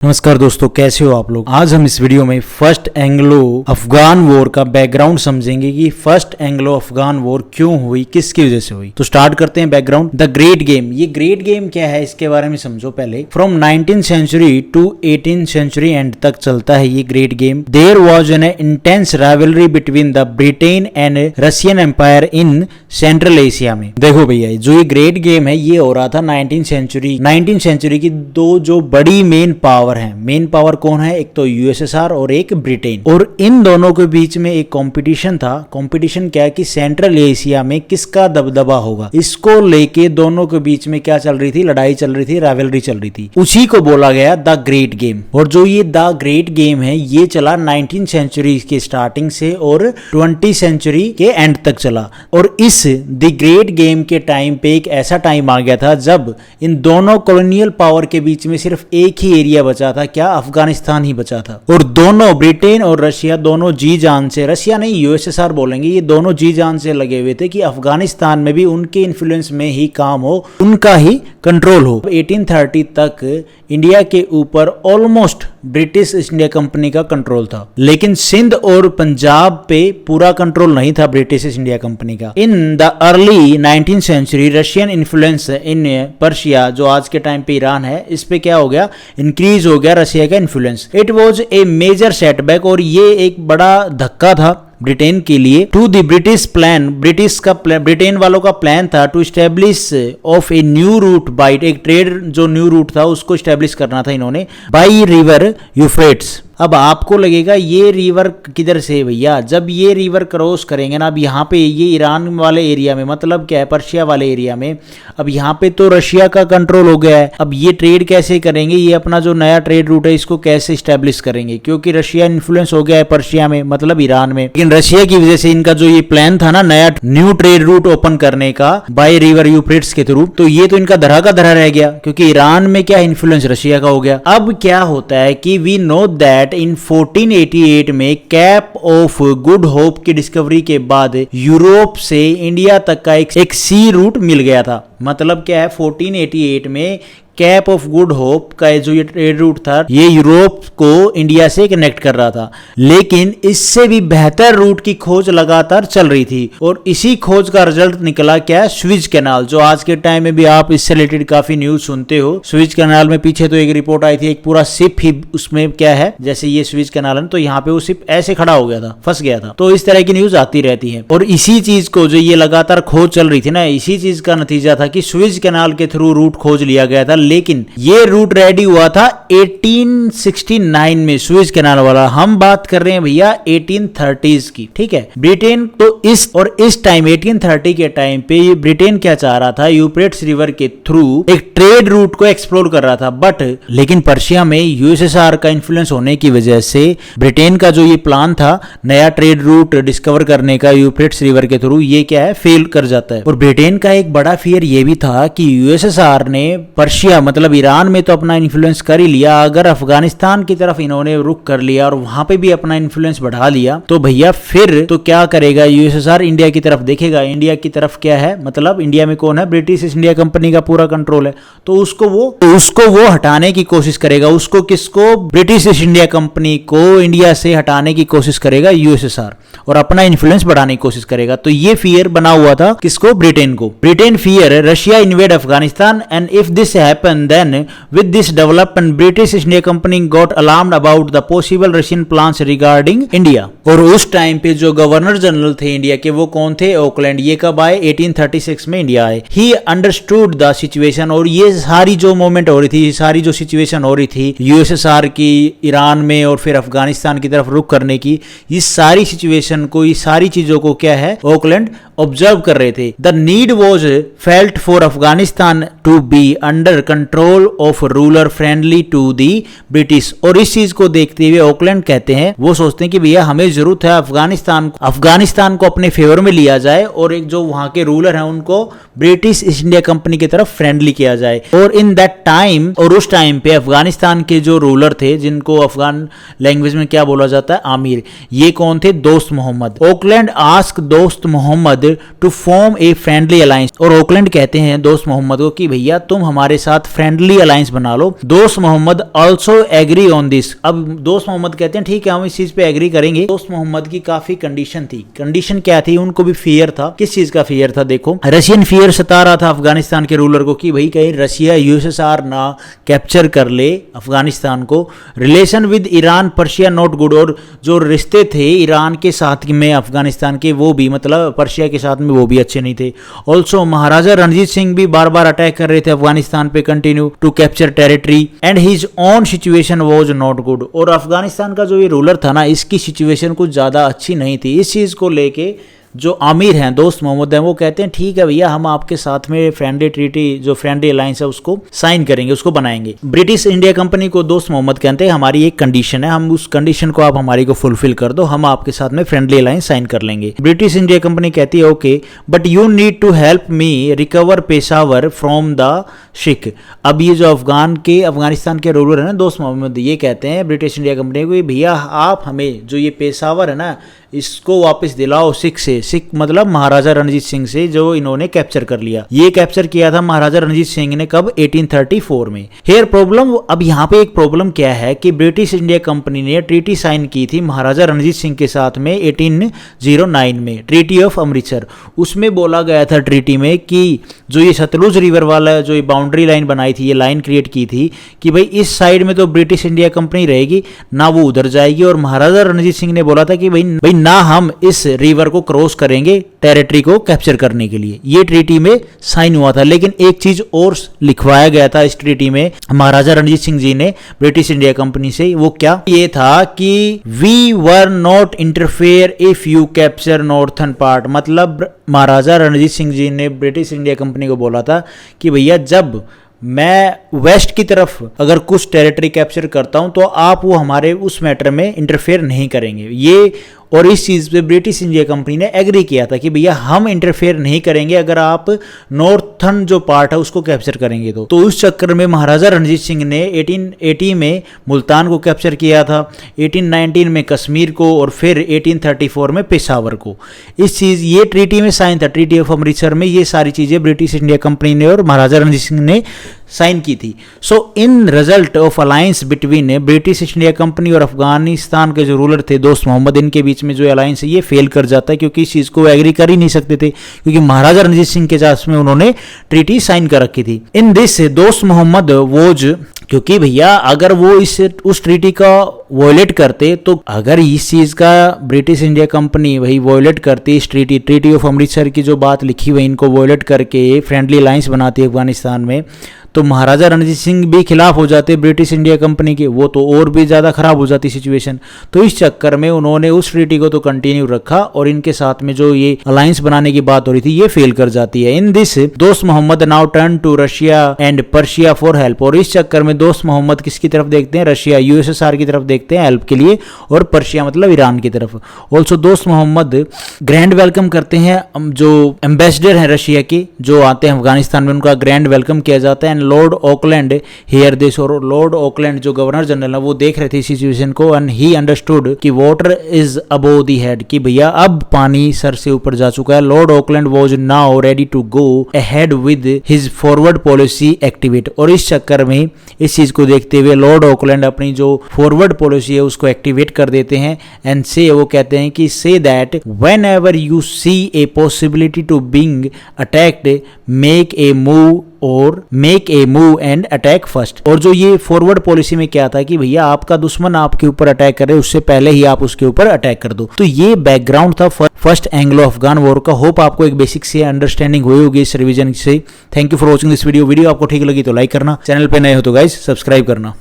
नमस्कार दोस्तों, कैसे हो आप लोग। आज हम इस वीडियो में फर्स्ट एंग्लो अफगान वॉर का बैकग्राउंड समझेंगे कि फर्स्ट एंग्लो अफगान वॉर क्यों हुई, किसकी वजह से हुई। तो स्टार्ट करते हैं बैकग्राउंड। द ग्रेट गेम, ये ग्रेट गेम क्या है इसके बारे में समझो पहले। From 19th century to 18th century end तक चलता है ये great game. There was an intense rivalry between the Britain and Russian Empire in Central Asia में। देखो भैया, जो ये ग्रेट गेम है ये हो रहा था 19th सेंचुरी की दो जो बड़ी मेन पावर है। मेन पावर कौन है? एक तो यूएसएसआर और एक ब्रिटेन। और इन दोनों के बीच में एक कंपटीशन था। कंपटीशन क्या है कि सेंट्रल एशिया में किसका दबदबा होगा, इसको लेके दोनों के बीच में क्या चल रही थी? लड़ाई चल रही थी, राइवलरी चल रही थी। उसी को बोला गया द ग्रेट गेम। और जो ये द ग्रेट गेम है ये चला 19th सेंचुरी के स्टार्टिंग से और 20th सेंचुरी के एंड तक चला। और इस द ग्रेट गेम के टाइम पे एक ऐसा टाइम आ गया था जब इन दोनों कॉलोनियल पावर के बीच में सिर्फ एक ही एरिया बचा था। क्या? अफगानिस्तान ही बचा था। और दोनों ब्रिटेन और रशिया दोनों जी जान से, रशिया नहीं यूएसएसआर बोलेंगे, ये दोनों जी जान से लगे हुए थे कि अफगानिस्तान में भी उनके इन्फ्लुएंस में ही काम हो, उनका ही कंट्रोल हो। 1830 तक इंडिया के ऊपर almost British east India Company का कंट्रोल था, लेकिन सिंध और पंजाब पे पूरा कंट्रोल नहीं था ब्रिटिश ईस्ट इंडिया कंपनी का। In the early 19th century Russian influence in Persia, जो आज के टाइम पे ईरान है, इस पे क्या हो गया? इंक्रीज हो गया रशिया का influence. It was a major setback, और ये एक बड़ा धक्का था ब्रिटेन के लिए। To the British plan, Britain वालों का प्लान था to establish of a new route by, एक ट्रेड जो न्यू रूट था उसको स्टैब्लिश करना था इन्होंने, बाय रिवर यूफ्रेट्स। अब आपको लगेगा ये रिवर किधर से है भैया? जब ये रिवर क्रॉस करेंगे ना, अब यहाँ पे ये ईरान वाले एरिया में, मतलब क्या है, पर्शिया वाले एरिया में, अब यहाँ पे तो रशिया का कंट्रोल हो गया है। अब ये ट्रेड कैसे करेंगे? ये अपना जो नया ट्रेड रूट है इसको कैसे स्टैब्लिश करेंगे? क्योंकि रशिया इन्फ्लुएंस हो गया है पर्शिया में, मतलब ईरान में। लेकिन रशिया की वजह से इनका जो ये प्लान था ना नया न्यू ट्रेड रूट ओपन करने का बाय रिवर यूफ्रेट्स के थ्रू, तो ये तो इनका धरा का धरा रह गया, क्योंकि ईरान में क्या इन्फ्लुएंस रशिया का हो गया। अब क्या होता है कि वी नो दैट इन 1488 में कैप ऑफ गुड होप की डिस्कवरी के बाद यूरोप से इंडिया तक का एक सी रूट मिल गया था। मतलब क्या है? 1488 में कैप ऑफ गुड होप का जो ये ट्रेड रूट था ये यूरोप को इंडिया से कनेक्ट कर रहा था, लेकिन इससे भी बेहतर रूट की खोज लगातार चल रही थी। और इसी खोज का रिजल्ट निकला क्या? स्विज कैनाल, जो आज के टाइम में भी आप इससे रिलेटेड काफी न्यूज सुनते हो। स्विज कैनाल में पीछे तो एक रिपोर्ट आई थी, एक पूरा शिप ही उसमें क्या है, जैसे ये स्विज कैनाल है तो यहाँ पे वो शिप ऐसे खड़ा हो गया था, फंस गया था। तो इस तरह की न्यूज आती रहती है। और इसी चीज को जो ये लगातार खोज चल रही थी ना, इसी चीज का नतीजा था कि स्विज कैनाल के थ्रू रूट खोज लिया गया था। लेकिन ये रूट रेडी हुआ था 1869 में, स्विज कैनाल वाला। हम बात कर रहे हैं भैया 1830s की, ठीक है। ब्रिटेन तो इस टाइम 1830 के टाइम पे ये ब्रिटेन क्या चाह रहा था? यूफ्रेट्स रिवर के थ्रू एक ट्रेड रूट को एक्सप्लोर कर रहा था। बट लेकिन पर्शिया में यूएसएसआर का इन्फ्लुएंस होने की वजह से ब्रिटेन का जो ये प्लान था नया ट्रेड रूट डिस्कवर करने का यूफ्रेट्स रिवर के थ्रू, ये क्या है? फेल कर जाता है। और ब्रिटेन का एक बड़ा फियर ये भी था कि यूएसएसआर ने पर्शिया मतलब ईरान में तो अपना इन्फ्लुएंस कर ही लिया, अगर अफगानिस्तान की तरफ इन्होंने रुख कर लिया और वहां पे भी अपना इन्फ्लुएंस बढ़ा लिया तो भैया फिर तो क्या करेगा यूएसएसआर? इंडिया की तरफ देखेगा। इंडिया की तरफ क्या है? मतलब इंडिया में कौन है? ब्रिटिश ईस्ट इंडिया कंपनी का पूरा कंट्रोल है। तो उसको वो हटाने की कोशिश करेगा। उसको किसको? ब्रिटिश ईस्ट इंडिया कंपनी को इंडिया से हटाने की कोशिश करेगा यूएसएसआर, और अपना इन्फ्लुएंस बढ़ाने की कोशिश करेगा। तो ये फियर बना हुआ था किसको? ब्रिटेन को। Britain fear Russia invade Afghanistan, and if this happen then with this development British East India Company got alarmed about the possible Russian plans regarding India। और उस टाइम पे जो गवर्नर जनरल थे इंडिया के वो कौन थे? ऑकलैंड। ये कब आए? 1836 में इंडिया आए। He understood the situation, और ये सारी जो मूवमेंट हो रही थी, सारी जो सिचुएशन हो रही थी यूएसएसआर की ईरान में और फिर अफगानिस्तान की तरफ रुख करने की, इस सारी सिचुएशन को, इस सारी चीजों को क्या है? ऑकलैंड ऑब्जर्व कर रहे थे। The need was felt for Afghanistan to be under control of ruler friendly to the British. और इस चीज को देखते हुए ऑकलैंड कहते हैं, वो सोचते हैं कि भैया हमें जरूरत है अफगानिस्तान को अपने फेवर में लिया जाए और एक जो वहां के रूलर हैं उनको ब्रिटिश ईस्ट इंडिया कंपनी की तरफ फ्रेंडली किया जाए। और इन दैट टाइम, और उस टाइम पे अफगानिस्तान के जो रूलर थे जिनको अफगान लैंग्वेज में क्या बोला जाता है? आमिर। ये कौन थे? दोस्त Mohammad. Auckland ask Dost Mohammad to form a friendly alliance. और ऑकलैंड कहते हैं दोस्त मोहम्मद को कि भैया तुम हमारे साथ साथ फ्रेंडली अलायंस बना लो। Dost Mohammad also agree on this. अब दोस्त मोहम्मद कहते हैं ठीक है हम इस चीज पे एग्री करेंगे। दोस्त मोहम्मद की काफी कंडीशन थी। कंडीशन क्या थी? उनको भी फियर था। किस चीज का फियर था? देखो, रशियन फियर सता रहा था अफगानिस्तान के रूलर को कि भाई कहीं रशिया यूएसएसआर ना कैप्चर कर ले अफगानिस्तान को। Relation with Iran Persia not good. और जो रिश्ते थे ईरान के साथ में अफगानिस्तान के, वो भी मतलब पर्शिया के साथ में वो भी अच्छे नहीं थे। ऑल्सो महाराजा रणजीत सिंह भी बार बार अटैक कर रहे थे अफगानिस्तान पे, continue to capture territory and his own situation was not good. और अफगानिस्तान का जो ये रूलर था ना, इसकी सिचुएशन कुछ ज्यादा अच्छी नहीं थी। इस चीज को लेके जो आमिर हैं, दोस्त मोहम्मद हैं, वो कहते हैं ठीक है भैया हम आपके साथ में फ्रेंडली ट्रीटी, जो फ्रेंडली अलायंस है उसको साइन करेंगे, उसको बनाएंगे। ब्रिटिश इंडिया कंपनी को दोस्त मोहम्मद कहते हैं हमारी एक कंडीशन है, हम उस कंडीशन को आप हमारी को फुलफिल कर दो, हम आपके साथ में फ्रेंडली अलायंस साइन कर लेंगे। ब्रिटिश इंडिया कंपनी कहती है okay but you need to help me recover Peshawar from the Sikh. अब ये जो अफगानिस्तान के रूलर है ना दोस्त मोहम्मद, ये कहते हैं ब्रिटिश इंडिया कंपनी को भैया आप हमें जो ये पेशावर है ना इसको वापस दिलाओ सिख से। सिख मतलब महाराजा रणजीत सिंह से, जो इन्होंने कैप्चर कर लिया। ये कैप्चर किया था महाराजा रणजीत सिंह ने कब? 1834 में। हेयर प्रॉब्लम, अब यहाँ पे एक प्रॉब्लम क्या है कि ब्रिटिश इंडिया कंपनी ने ट्रीटी साइन की थी महाराजा रणजीत सिंह के साथ में 1809 में, ट्रीटी ऑफ अमृतसर। उसमें बोला गया था ट्रीटी में कि जो ये सतलुज रिवर वाला जो ये बाउंड्री लाइन बनाई थी, ये लाइन क्रिएट की थी कि भाई इस साइड में तो ब्रिटिश इंडिया कंपनी रहेगी ना, वो उधर जाएगी। और महाराजा रणजीत सिंह ने बोला था कि भाई ना हम इस रिवर को क्रॉस करेंगे टेरिटरी को कैप्चर करने के लिए। ये ट्रीटी में साइन हुआ था। लेकिन एक चीज और लिखवाया गया था इस ट्रीटी में महाराजा रणजीत सिंह जी ने ब्रिटिश इंडिया कंपनी से, वो क्या? ये था कि we were not interfere if you capture northern part. मतलब महाराजा रणजीत सिंह जी ने ब्रिटिश इंडिया कंपनी को बोला था कि भैया जब मैं वेस्ट की तरफ अगर कुछ टेरिटरी कैप्चर करता हूं तो आप वो हमारे उस मैटर में इंटरफेयर नहीं करेंगे। ये और इस चीज़ पे ब्रिटिश इंडिया कंपनी ने एग्री किया था कि भैया हम इंटरफेयर नहीं करेंगे अगर आप नॉर्थर्न जो पार्ट है उसको कैप्चर करेंगे तो उस चक्कर में महाराजा रणजीत सिंह ने 1880 में मुल्तान को कैप्चर किया था, 1819 में कश्मीर को और फिर 1834 में पेशावर को। इस चीज़ ये ट्रीटी में साइन था, ट्रीटी ऑफ अमृतसर में ये सारी चीज़ें ब्रिटिश इंडिया कंपनी ने और महाराजा रणजीत सिंह ने साइन की थी। So in result of alliance between British India company और अफगानिस्तान के जो रूलर थे दोस्त मोहम्मद, इनके बीच में जो अलायंस है ये फेल कर जाता है क्योंकि इस चीज़ को एग्री कर ही नहीं सकते थे क्योंकि महाराजा रणजीत सिंह के साथ में उन्होंने ट्रीटी साइन कर रखी थी। इन दिस दोस्त मोहम्मद वोज, क्योंकि भैया अगर वो उस ट्रीटी का वॉयलेट करते तो अगर इस चीज़ का ब्रिटिश इंडिया कंपनी वही वॉयलेट करती इस ट्रीटी ऑफ अमृतसर की जो बात लिखी हुई इनको वॉयलेट करके फ्रेंडली अलायंस बनाती है अफगानिस्तान में, तो महाराजा रणजीत सिंह भी खिलाफ हो जाते ब्रिटिश इंडिया कंपनी के, वो तो और भी ज़्यादा खराब हो जाती सिचुएशन। तो इस चक्कर में उन्होंने उस ट्रीटी को तो कंटिन्यू रखा और इनके साथ में जो ये अलायंस बनाने की बात हो रही थी ये फेल कर जाती है। In this Dost Mohammad now turn to Russia and Persia for help. और इस चक्कर में दोस्त मोहम्मद किसकी तरफ देखते हैं? रशिया यूएसएसआर की तरफ देखते हैं हेल्प के लिए, और पर्शिया मतलब ईरान की तरफ। ऑल्सो दोस्त मोहम्मद ग्रैंड वेलकम करते हैं जो एम्बेसडर हैं रशिया के जो आते हैं अफगानिस्तान में, उनका ग्रैंड वेलकम किया जाता है। लॉर्ड ऑकलैंड हियर दिस, और लॉर्ड ऑकलैंड जो गवर्नर जनरल है वो देख रहे थे सिचुएशन को, एंड ही अंडरस्टूड कि water is above the head, कि भैया अब पानी सर से ऊपर जा चुका है। Lord Auckland was now ready to go ahead with his forward policy activate. और इस चक्कर में इस चीज को देखते हुए लॉर्ड ऑकलैंड अपनी जो फॉरवर्ड पॉलिसी है उसको एक्टिवेट कर देते हैं एंड से, वो कहते हैं कि say that whenever you see a possibility to being attacked make a move and attack first. और जो ये फॉरवर्ड पॉलिसी में क्या था कि भैया आपका दुश्मन आपके ऊपर अटैक करे उससे पहले ही आप उसके ऊपर अटैक कर दो। तो ये बैकग्राउंड था फर्स्ट एंग्लो अफगान वॉर का। होप आपको एक बेसिक से अंडरस्टैंडिंग हुई होगी इस रिवीजन से। Thank you for watching this video. आपको ठीक लगी तो लाइक करना, चैनल पे नए हो तो गाइस सब्सक्राइब करना।